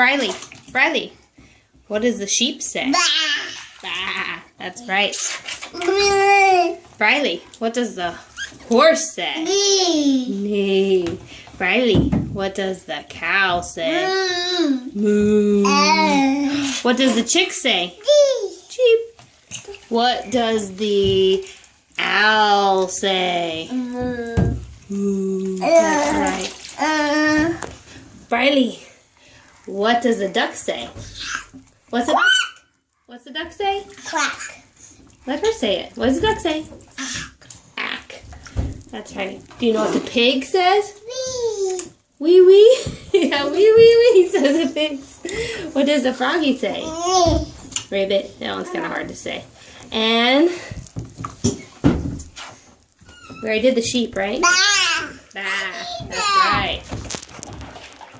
Brileigh, what does the sheep say? Bah. That's right. Brileigh, what does the horse say? Neigh. Brileigh, what does the cow say? Moo. What does the chick say? Cheep. What does the owl say? Moo. That's right. Brileigh, what does the duck say? What's the duck? What's the duck say? Quack. Let her say it. What does the duck say? Ack. That's right. Do you know what the pig says? Wee. Wee wee. Yeah, wee wee wee says the pig. What does the froggy say? Ribbit. That one's kind of hard to say. And we already did the sheep, right? Bah. Bah. That's right.